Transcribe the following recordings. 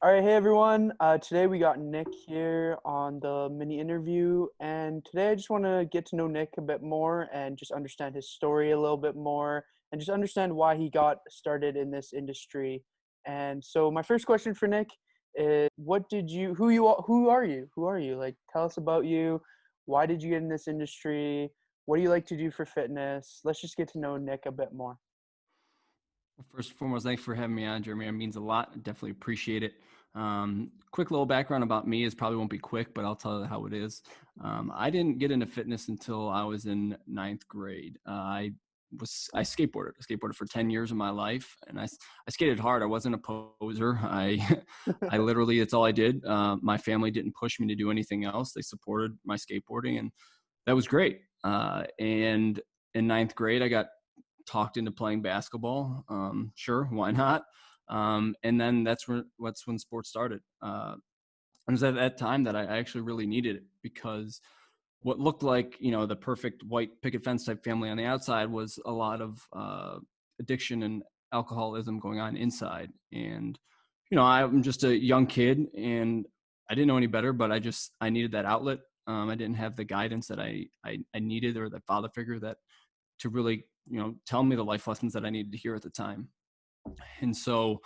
All right, hey everyone. Today we got Nick here on the mini interview, and today I just want to get to know Nick a bit more and just understand his story a little bit more and just understand why he got started in this industry. And so my first question for Nick is, who are you? Who are you? Like, tell us about you. Why did you get in this industry? What do you like to do for fitness? Let's just get to know Nick a bit more. Well, first and foremost, thanks for having me on, Jeremy. It means a lot. I definitely appreciate it. Quick little background about me is probably won't be quick, but I'll tell you how it is. I didn't get into fitness until I was in ninth grade. I skateboarded. I skateboarded for 10 years of my life, and I skated hard. I wasn't a poser. I literally, it's all I did. My family didn't push me to do anything else. They supported my skateboarding, and that was great. And in ninth grade, I got talked into playing basketball. Sure, why not? And then that's when sports started. It was at that time that I actually really needed it, because what looked like, the perfect white picket fence type family on the outside was a lot of addiction and alcoholism going on inside. And I'm just a young kid, and I didn't know any better, but I needed that outlet. I didn't have the guidance that I needed, or the father figure that to really, tell me the life lessons that I needed to hear at the time. And so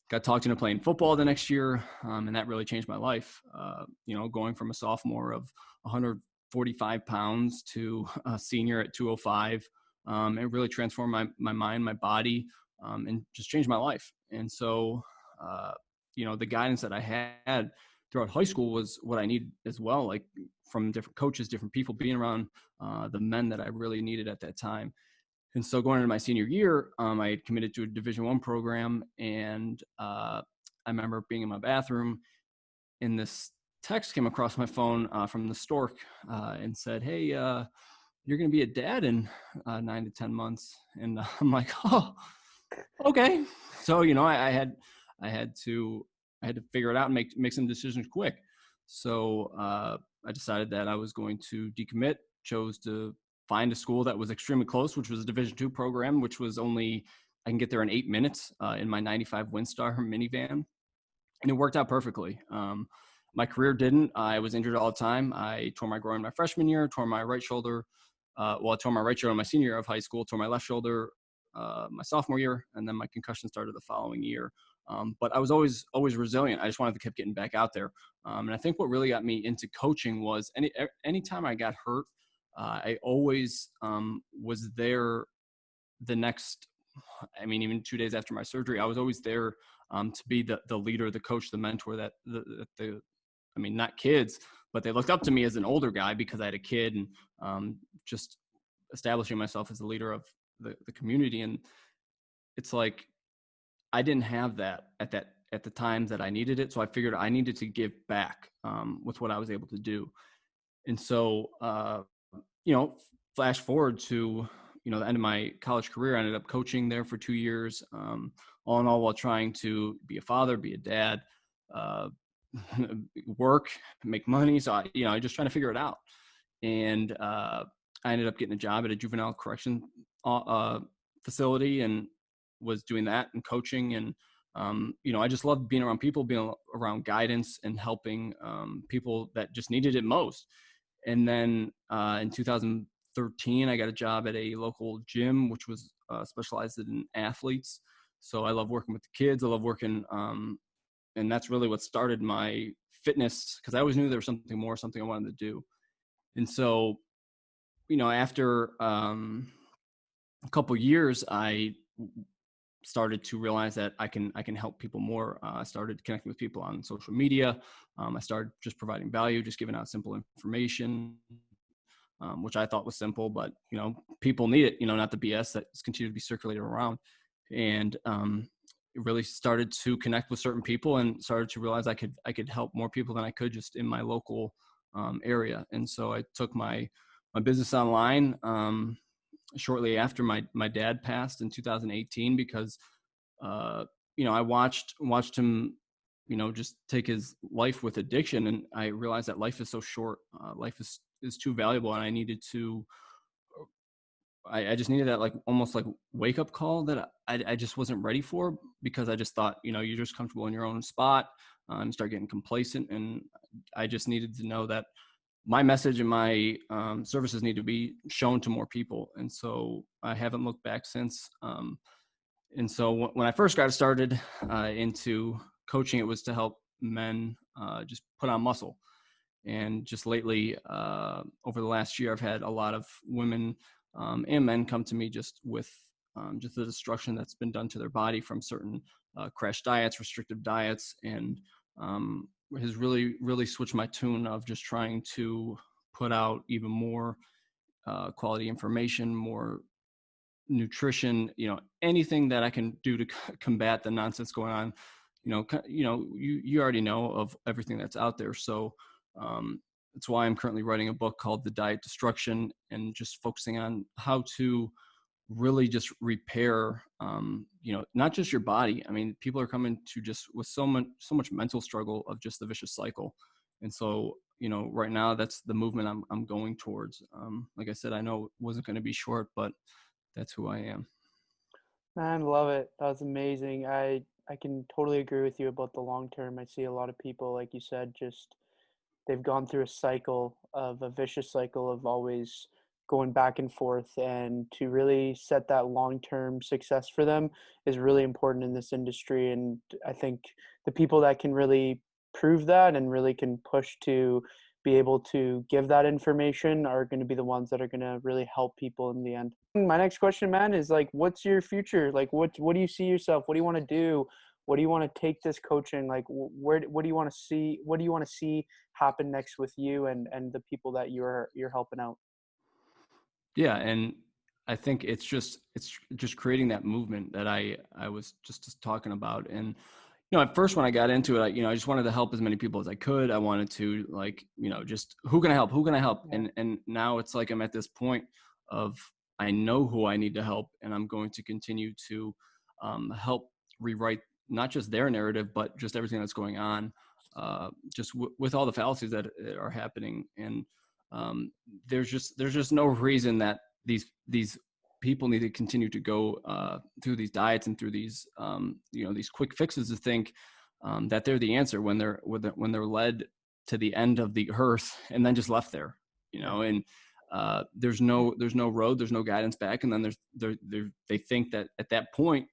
got talked into playing football the next year. And that really changed my life. Going from a sophomore of 145 pounds to a senior at 205. It really transformed my mind, my body, and just changed my life. And so, the guidance that I had throughout high school was what I needed as well, like from different coaches, different people, being around the men that I really needed at that time. And so going into my senior year, I had committed to a Division I program, and I remember being in my bathroom, and this text came across my phone from the stork, and said, "Hey, you're going to be a dad in 9 to 10 months." And I'm like, "Oh, okay." So I had to figure it out and make some decisions quick. So I decided that I was going to decommit. Chose to find a school that was extremely close, which was a Division II program, which was only I can get there in 8 minutes in my '95 Windstar minivan, and it worked out perfectly. My career didn't. I was injured all the time. I tore my groin my freshman year, tore my right shoulder. I tore my right shoulder my senior year of high school, tore my left shoulder my sophomore year, and then my concussion started the following year. But I was always resilient. I just wanted to keep getting back out there. And I think what really got me into coaching was anytime I got hurt, I always was there the next, even 2 days after my surgery. I was always there to be the leader, the coach, the mentor that not kids, but they looked up to me as an older guy because I had a kid, and just establishing myself as the leader of the community. And it's like, I didn't have that at the times that I needed it. So I figured I needed to give back with what I was able to do. And so, flash forward to, the end of my college career, I ended up coaching there for 2 years, all in all, while trying to be a father, be a dad, uh, work, make money. So I just trying to figure it out. And I ended up getting a job at a juvenile correction facility, and was doing that and coaching. And I just loved being around people, being around guidance, and helping people that just needed it most. And then in 2013, I got a job at a local gym, which was specialized in athletes. So I love working with the kids. I love working, and that's really what started my fitness, because I always knew there was something more, something I wanted to do. And so, after a couple years, I started to realize that I can help people more. I started connecting with people on social media. I started just providing value, just giving out simple information, which I thought was simple, but people need it. Not the BS that's continued to be circulated around. And it really started to connect with certain people, and started to realize I could help more people than I could just in my local area. And so I took my business online shortly after my dad passed in 2018, because I watched him just take his life with addiction, and I realized that life is so short. Life is too valuable, and I just needed that, like, almost like wake up call that I just wasn't ready for, because I just thought, you're just comfortable in your own spot. and start getting complacent. And I just needed to know that my message and my services need to be shown to more people. And so I haven't looked back since. And so when I first got started into coaching, it was to help men just put on muscle. And just lately, over the last year, I've had a lot of women and men come to me just with just the destruction that's been done to their body from certain crash diets, restrictive diets, and has really switched my tune of just trying to put out even more quality information, more nutrition, anything that I can do to combat the nonsense going on. You already know of everything that's out there. So that's why I'm currently writing a book called The Diet Destruction, and just focusing on how to really just repair, not just your body. I mean, people are coming to just with so much mental struggle of just the vicious cycle. And so, right now that's the movement I'm going towards. Like I said, I know it wasn't going to be short, but that's who I am. Man, love it. That was amazing. I can totally agree with you about the long term. I see a lot of people, like you said, just they've gone through a cycle of a vicious cycle of always going back and forth, and to really set that long term success for them is really important in this industry. And I think the people that can really prove that and really can push to be able to give that information are going to be the ones that are going to really help people in the end. My next question, man, is like, what's your future? Like, what do you see yourself? What do you want to do? What do you want to take this coaching? Like, what do you want to see? What do you want to see happen next with you and the people that you're helping out? Yeah, and I think it's just creating that movement that I was just talking about. And at first when I got into it, I just wanted to help as many people as I could. I wanted to, like, just who can I help? Who can I help? Yeah. And now it's like I'm at this point of I know who I need to help, and I'm going to continue to help rewrite not just their narrative, but just everything that's going on, just with all the fallacies that are happening. And um, there's just no reason that these people need to continue to go through these diets and through these these quick fixes to think that they're the answer when they're led to the end of the earth and then just left there. Yeah. And there's no road, there's no guidance back, and then they think that at that point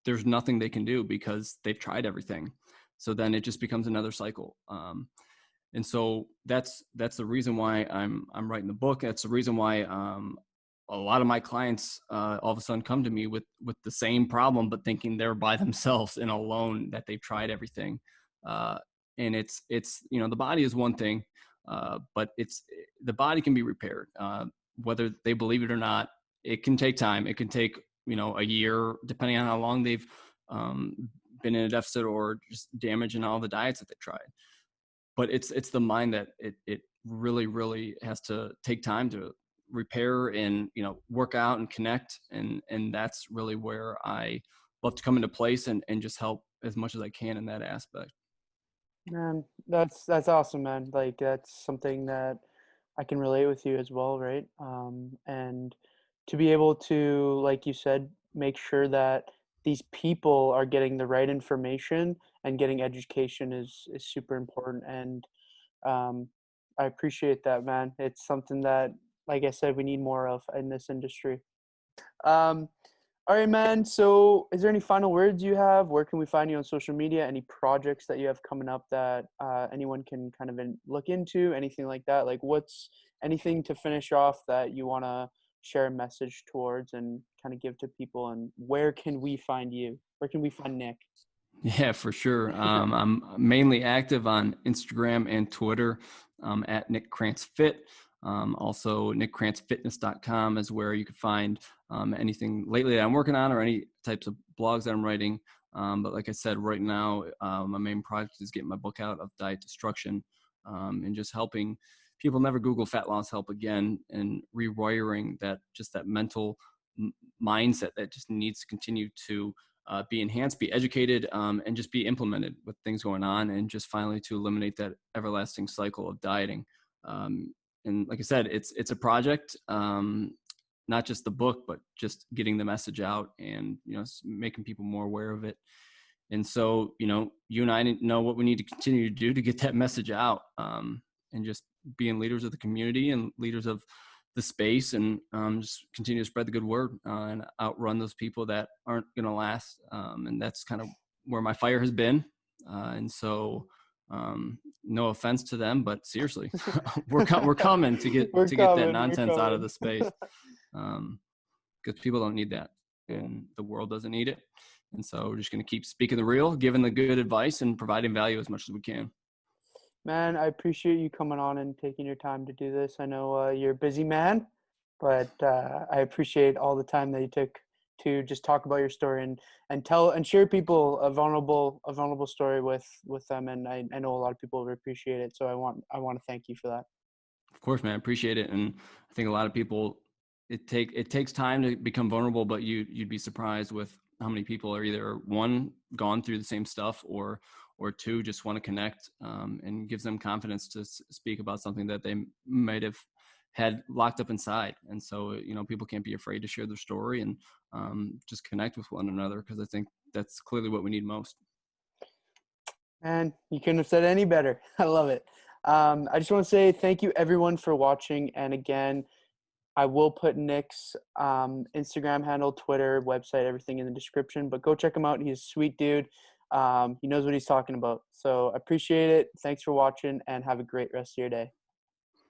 there's nothing they can do because they've tried everything. So then it just becomes another cycle. And so that's the reason why I'm writing the book. That's the reason why a lot of my clients all of a sudden come to me with the same problem, but thinking they're by themselves and alone, that they've tried everything. And it's the body is one thing, but the body can be repaired, whether they believe it or not. It can take time. It can take a year, depending on how long they've been in a deficit or just damage in all the diets that they tried. But it's the mind that it really has to take time to repair and work out and connect, and that's really where I love to come into place and just help as much as I can in that aspect. Man, that's awesome, man. Like that's something that I can relate with you as well, right? And to be able to, like you said, make sure that these people are getting the right information and getting education is super important. And um, I appreciate that, man. It's something that, like I said, we need more of in this industry. Um, all right, man. So, is there any final words you have? Where can we find you on social media? Any projects that you have coming up that anyone can kind of look into? Anything like that? Like, what's anything to finish off that you want to share a message towards and kind of give to people? And where can we find you? Where can we find Nick? Yeah, for sure. I'm mainly active on Instagram and Twitter, at Nick Krantz Fit. Also, nickkrantzfitness.com is where you can find anything lately that I'm working on or any types of blogs that I'm writing. But like I said, right now, my main project is getting my book out of Diet Destruction, and just helping people never Google fat loss help again, and rewiring that mental mindset that just needs to continue to be enhanced, be educated, and just be implemented with things going on, and just finally to eliminate that everlasting cycle of dieting. And like I said, it's a project, not just the book, but just getting the message out and making people more aware of it. And so, you and I know what we need to continue to do to get that message out, and just being leaders of the community and leaders of the space, and just continue to spread the good word, and outrun those people that aren't going to last. And that's kind of where my fire has been. And so, no offense to them, but seriously, we're coming to get that We're nonsense out of coming. the space, because people don't need that, Yeah. and the world doesn't need it. And so we're just going to keep speaking the real, giving the good advice, and providing value as much as we can. Man, I appreciate you coming on and taking your time to do this. I know you're a busy man, but I appreciate all the time that you took to just talk about your story and tell and share people a vulnerable story with them. And I know a lot of people will appreciate it. So I want to thank you for that. Of course, man, I appreciate it. And I think a lot of people, it takes time to become vulnerable, but you'd be surprised with how many people are either one, gone through the same stuff, or two, just want to connect, and gives them confidence to speak about something that they might have had locked up inside. And so, people can't be afraid to share their story, and just connect with one another, because I think that's clearly what we need most. Man, you couldn't have said it any better. I love it. I just want to say thank you everyone for watching. And again, I will put Nick's Instagram handle, Twitter, website, everything in the description. But go check him out. He's a sweet dude. He knows what he's talking about. So I appreciate it. Thanks for watching, and have a great rest of your day.